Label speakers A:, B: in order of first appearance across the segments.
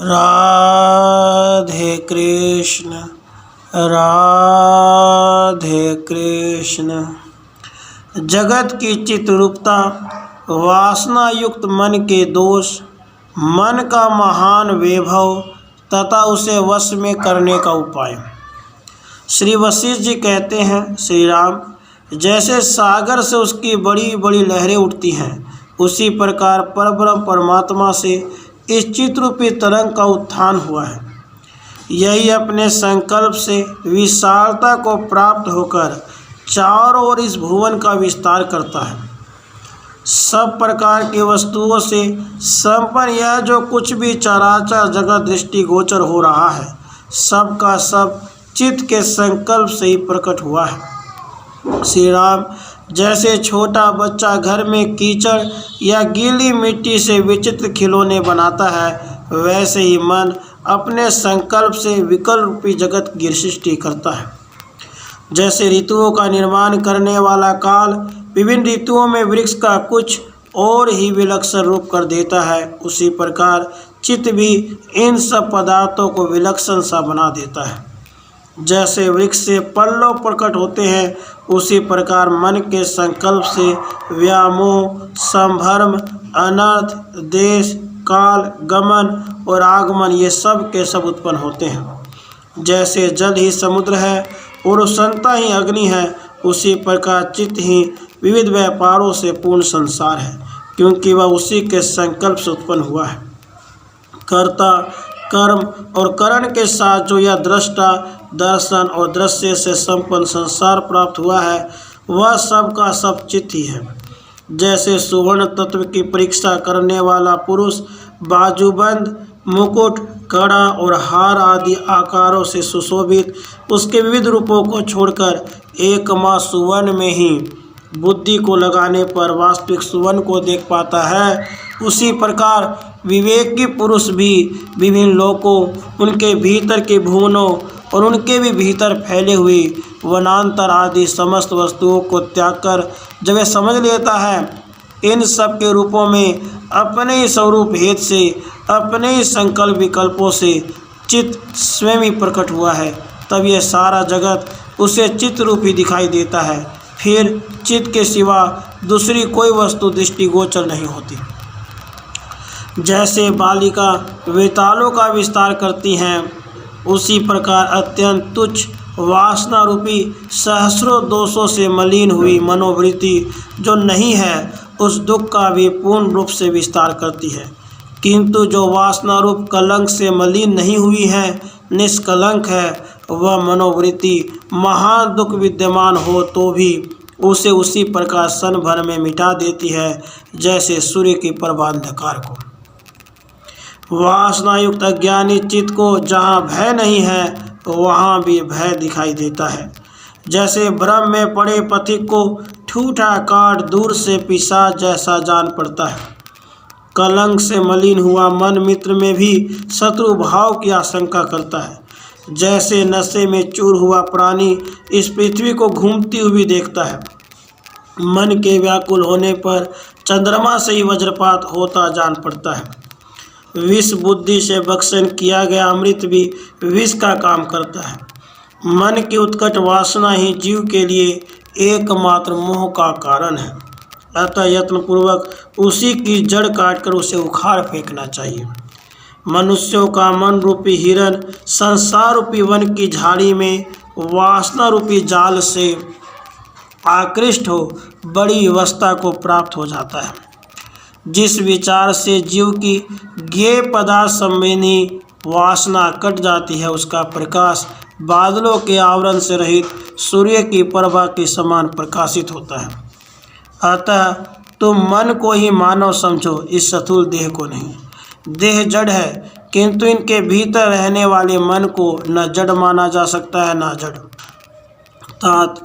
A: राधे कृष्ण राधे कृष्ण। जगत की चित्रूपता, वासना युक्त मन के दोष, मन का महान वैभव तथा उसे वश में करने का उपाय। श्री वशिष्ठ जी कहते हैं, श्री राम, जैसे सागर से उसकी बड़ी बड़ी लहरें उठती हैं, उसी प्रकार परब्रह्म परमात्मा से इस चित्रूपी तरंग का उत्थान हुआ है। यही अपने संकल्प से विशालता को प्राप्त होकर चारों ओर इस भुवन का विस्तार करता है। सब प्रकार की वस्तुओं से संपन्न यह जो कुछ भी चराचर जगत दृष्टिगोचर हो रहा है, सब का सब चित्त के संकल्प से ही प्रकट हुआ है। श्री राम, जैसे छोटा बच्चा घर में कीचड़ या गीली मिट्टी से विचित्र खिलौने बनाता है, वैसे ही मन अपने संकल्प से विकल्प रूपी जगत की सृष्टि करता है। जैसे ऋतुओं का निर्माण करने वाला काल विभिन्न ऋतुओं में वृक्ष का कुछ और ही विलक्षण रूप कर देता है, उसी प्रकार चित्त भी इन सब पदार्थों को विलक्षण सा बना देता है। जैसे वृक्ष से पल्लव प्रकट होते हैं, उसी प्रकार मन के संकल्प से व्यामोह, संभ्रम, अनर्थ, देश, काल, गमन और आगमन ये सब के सब उत्पन्न होते हैं। जैसे जल ही समुद्र है और उष्णता ही अग्नि है, उसी प्रकार चित्त ही विविध व्यापारों से पूर्ण संसार है, क्योंकि वह उसी के संकल्प से उत्पन्न हुआ है। कर्ता, कर्म और करण के साथ जो यह दृष्टा, दर्शन और दृश्य से संपन्न संसार प्राप्त हुआ है, वह सब का सब चित्त ही है। जैसे सुवर्ण तत्व की परीक्षा करने वाला पुरुष बाजूबंद, मुकुट, कड़ा और हार आदि आकारों से सुशोभित उसके विविध रूपों को छोड़कर एकमात्र सुवर्ण में ही बुद्धि को लगाने पर वास्तविक सुवर्ण को देख पाता है, उसी प्रकार विवेकी पुरुष भी विभिन्न लोकों, उनके भीतर के भुवनों और उनके भी भीतर फैले हुए वनांतर आदि समस्त वस्तुओं को त्याग कर जब वह समझ लेता है इन सब के रूपों में अपने ही स्वरूप हेतु से, अपने ही संकल्प विकल्पों से चित्त स्वयं ही प्रकट हुआ है, तब यह सारा जगत उसे चित्त रूप ही दिखाई देता है। फिर चित्त के सिवा दूसरी कोई वस्तु दृष्टिगोचर नहीं होती। जैसे बालिका वेतालों का विस्तार करती हैं, उसी प्रकार अत्यंत तुच्छ वासना रूपी सहस्रों दोषों से मलिन हुई मनोवृत्ति जो नहीं है, उस दुख का भी पूर्ण रूप से विस्तार करती है। किंतु जो वासना रूप कलंक से मलिन नहीं हुई है, निष्कलंक है, वह मनोवृत्ति महान दुख विद्यमान हो तो भी उसे उसी प्रकार क्षण भर में मिटा देती है, जैसे सूर्य की प्रभांधकार को। वासनायुक्त अज्ञानी चित्त को जहाँ भय नहीं है, वहाँ भी भय दिखाई देता है। जैसे भ्रम में पड़े पथिक को ठूठा काट दूर से पिशाच जैसा जान पड़ता है। कलंक से मलिन हुआ मन मित्र में भी शत्रु भाव की आशंका करता है। जैसे नशे में चूर हुआ प्राणी इस पृथ्वी को घूमती हुई देखता है। मन के व्याकुल होने पर चंद्रमा से ही वज्रपात होता जान पड़ता है। विष बुद्धि से भक्षण किया गया अमृत भी विष का काम करता है। मन की उत्कट वासना ही जीव के लिए एकमात्र मोह का कारण है, अतः यत्नपूर्वक उसी की जड़ काटकर उसे उखाड़ फेंकना चाहिए। मनुष्यों का मन रूपी हिरण संसार रूपी वन की झाड़ी में वासना रूपी जाल से आकृष्ट हो बड़ी अवस्था को प्राप्त हो जाता है। जिस विचार से जीव की ज्ञेय पदार्थ संबंधी वासना कट जाती है, उसका प्रकाश बादलों के आवरण से रहित सूर्य की प्रभा के समान प्रकाशित होता है। अतः तुम मन को ही मानव समझो, इस स्थूल देह को नहीं। देह जड़ है, किंतु इनके भीतर रहने वाले मन को न जड़ माना जा सकता है न जड़। तात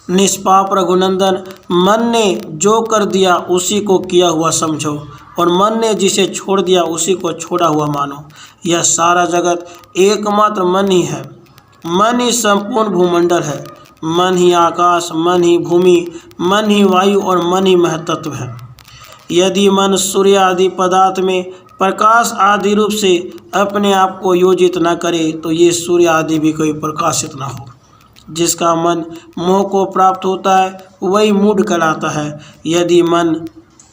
A: निष्पाप रघुनंदन, मन ने जो कर दिया उसी को किया हुआ समझो, और मन ने जिसे छोड़ दिया उसी को छोड़ा हुआ मानो। यह सारा जगत एकमात्र मन ही है। मन ही संपूर्ण भूमंडल है। मन ही आकाश, मन ही भूमि, मन ही वायु और मन ही महतत्व है। यदि मन सूर्य आदि पदार्थ में प्रकाश आदि रूप से अपने आप को योजित न करे तो ये सूर्य आदि भी कोई प्रकाशित न हो। जिसका मन मोह को प्राप्त होता है वही मूढ़ कहलाता है।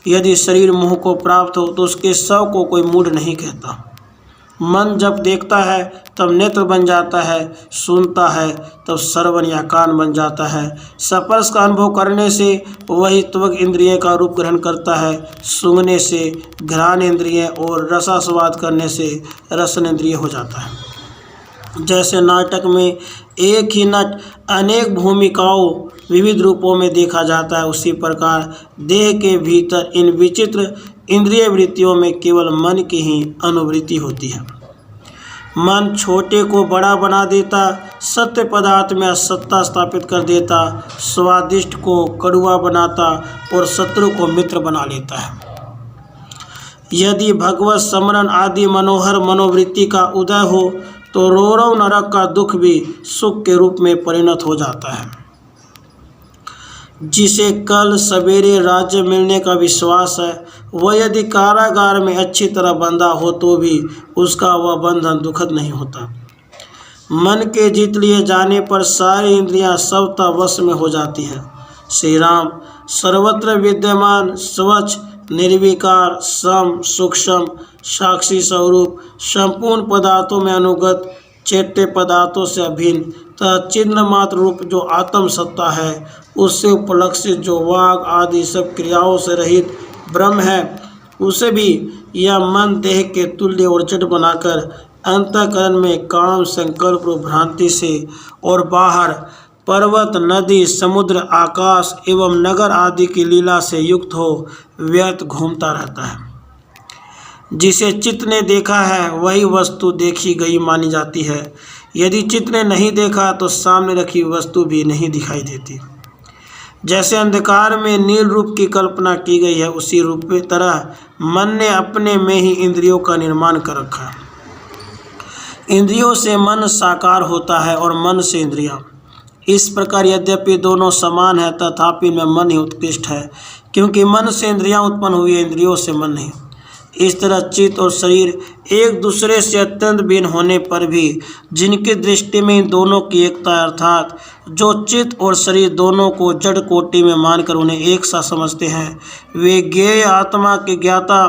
A: यदि शरीर मोह को प्राप्त हो तो उसके शव को कोई मूढ़ नहीं कहता। मन जब देखता है तब नेत्र बन जाता है, सुनता है तब श्रवण या कान बन जाता है, स्पर्श का अनुभव करने से वही त्वक इंद्रिय का रूप ग्रहण करता है, सूंघने से घ्राण इंद्रिय और रसास्वाद करने से रसन इंद्रिय हो जाता है। जैसे नाटक में एक ही नट अनेक भूमिकाओं विविध रूपों में देखा जाता है, उसी प्रकार देह के भीतर इन विचित्र इंद्रिय वृत्तियों में केवल मन की ही अनुवृत्ति होती है। मन छोटे को बड़ा बना देता, सत्य पदार्थ में असत्ता स्थापित कर देता, स्वादिष्ट को कड़वा बनाता और शत्रु को मित्र बना लेता है। यदि भगवत स्मरण आदि मनोहर मनोवृत्ति का उदय हो तो रौरव नरक का दुख भी सुख के रूप में परिणत हो जाता है। जिसे कल सवेरे राज्य मिलने का विश्वास है वह यदि कारागार में अच्छी तरह बंधा हो तो भी उसका वह बंधन दुखद नहीं होता। मन के जीत लिए जाने पर सारी इंद्रियां स्वतः वश में हो जाती हैं। श्री राम सर्वत्र विद्यमान, स्वच्छ, निर्विकार, सम, सूक्ष्म, साक्षी स्वरूप, संपूर्ण पदार्थों में अनुगत, चैत्य पदार्थों से अभिन्न तथा चिन्ह मात्र रूप जो आत्म सत्ता है, उससे उपलक्षित जो वाग आदि सब क्रियाओं से रहित ब्रह्म है, उसे भी यह मन देह के तुल्य और जड़ बनाकर अंतःकरण में काम संकल्प और भ्रांति से और बाहर पर्वत, नदी, समुद्र, आकाश एवं नगर आदि की लीला से युक्त हो व्यर्थ घूमता रहता है। जिसे चित्त ने देखा है वही वस्तु देखी गई मानी जाती है। यदि चित्त ने नहीं देखा तो सामने रखी वस्तु भी नहीं दिखाई देती। जैसे अंधकार में नील रूप की कल्पना की गई है, उसी रूप की तरह मन ने अपने में ही इंद्रियों का निर्माण कर रखा है। इंद्रियों से मन साकार होता है और मन से इंद्रियां। इस प्रकार यद्यपि दोनों समान है तथापि इनमें मन ही उत्कृष्ट है, क्योंकि मन से इंद्रियां उत्पन्न हुई है, इंद्रियों से मन नहीं। इस तरह चित्त और शरीर एक दूसरे से अत्यंत भिन्न होने पर भी जिनकी दृष्टि में इन दोनों की एकता अर्थात जो चित्त और शरीर दोनों को जड़ कोटि में मानकर उन्हें एक सा समझते हैं, वे ज्ञेय आत्मा के ज्ञाता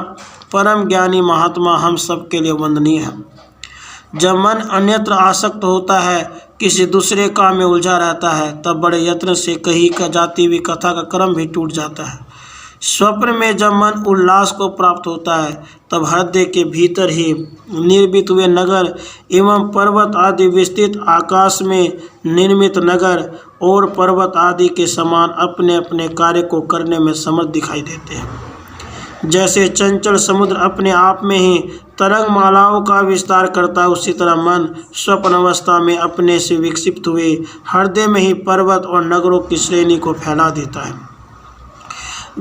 A: परम ज्ञानी महात्मा हम सब के लिए वंदनीय है। जब मन अन्यत्र आसक्त होता है, किसी दूसरे काम में उलझा रहता है, तब बड़े यत्न से कही का जाती हुई कथा का क्रम भी टूट जाता है। स्वप्न में जब मन उल्लास को प्राप्त होता है तब हृदय के भीतर ही निर्मित हुए नगर एवं पर्वत आदि विस्तृत आकाश में निर्मित नगर और पर्वत आदि के समान अपने अपने कार्य को करने में समर्थ दिखाई देते हैं। जैसे चंचल समुद्र अपने आप में ही तरंग मालाओं का विस्तार करता है, उसी तरह मन स्वप्न अवस्था में अपने से विकसित हुए हृदय में ही पर्वत और नगरों की श्रेणी को फैला देता है।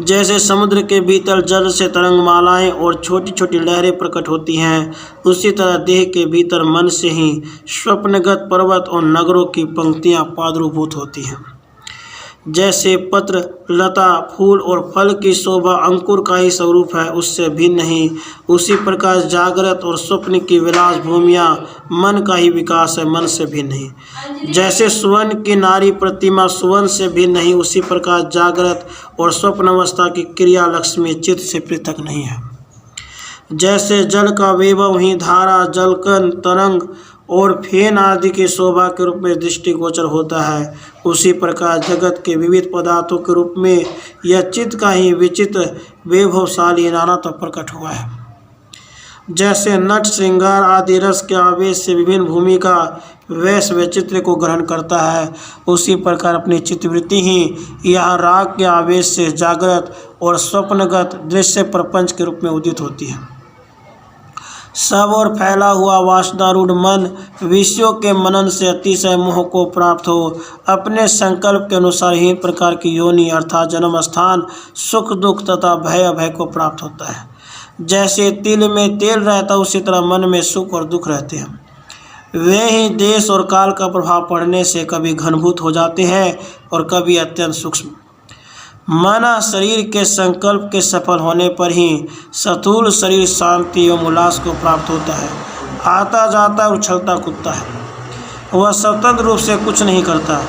A: जैसे समुद्र के भीतर जल से तरंगमालाएं और छोटी छोटी लहरें प्रकट होती हैं, उसी तरह देह के भीतर मन से ही स्वप्नगत पर्वत और नगरों की पंक्तियां प्रादुर्भूत होती हैं। जैसे पत्र, लता, फूल और फल की शोभा अंकुर का ही स्वरूप है, उससे भिन्न नहीं, उसी प्रकार जागृत और स्वप्न की विलास भूमियाँ मन का ही विकास है, मन से भिन्न नहीं। जैसे सुवर्ण की नारी प्रतिमा सुवर्ण से भिन्न नहीं, उसी प्रकार जागृत और स्वप्न अवस्था की क्रिया लक्ष्मी चित्त से पृथक नहीं है। जैसे जल का वैभव ही धारा, जलकण, तरंग और फेन आदि की शोभा के रूप में दृष्टिगोचर होता है, उसी प्रकार जगत के विविध पदार्थों के रूप में यह चित्त का ही विचित्र वैभवशाली नानात्व प्रकट हुआ है। जैसे नट श्रृंगार आदि रस के आवेश से विभिन्न भूमिका वैश्य वैचित्र को ग्रहण करता है, उसी प्रकार अपनी चित्तवृत्ति ही यह राग के आवेश से जागृत और स्वप्नगत दृश्य प्रपंच के रूप में उदित होती है। सब और फैला हुआ वासनारूढ़ मन विषयों के मनन से अतिशय मोह को प्राप्त हो अपने संकल्प के अनुसार ही प्रकार की योनि अर्थात जन्म स्थान, सुख दुख तथा भय अभय को प्राप्त होता है। जैसे तिल में तेल रहता, उसी तरह मन में सुख और दुख रहते हैं। वे ही देश और काल का प्रभाव पड़ने से कभी घनीभूत हो जाते हैं और कभी अत्यंत सूक्ष्म। माना शरीर के संकल्प के सफल होने पर ही स्थूल शरीर शांति एवं उल्लास को प्राप्त होता है। आता जाता और उछलता कूदता है, वह स्वतंत्र रूप से कुछ नहीं करता।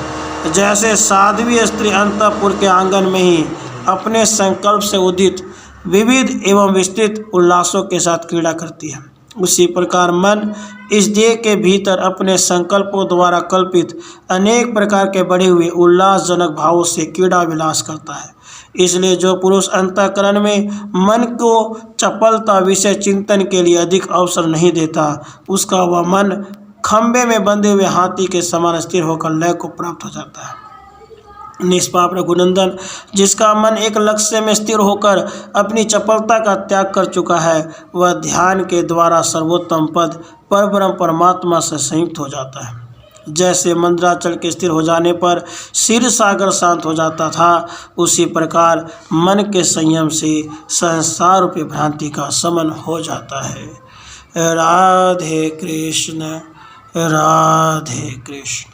A: जैसे साध्वी स्त्री अंतःपुर के आंगन में ही अपने संकल्प से उदित विविध एवं विस्तृत उल्लासों के साथ क्रीड़ा करती है, उसी प्रकार मन इस देह के भीतर अपने संकल्पों द्वारा कल्पित अनेक प्रकार के बढ़े हुए उल्लासजनक भावों से क्रीड़ा विलास करता है। इसलिए जो पुरुष अंतःकरण में मन को चपलता विषय चिंतन के लिए अधिक अवसर नहीं देता, उसका वह मन खंबे में बंधे हुए हाथी के समान स्थिर होकर लय को प्राप्त हो जाता है। निष्पाप रघुनंदन, जिसका मन एक लक्ष्य में स्थिर होकर अपनी चपलता का त्याग कर चुका है, वह ध्यान के द्वारा सर्वोत्तम पद परब्रह्म परमात्मा से संयुक्त हो जाता है। जैसे मंद्राचल के स्थिर हो जाने पर क्षीर सागर शांत हो जाता था, उसी प्रकार मन के संयम से संसार रूपी भ्रांति का शमन हो जाता है। राधे कृष्ण, राधे कृष्ण।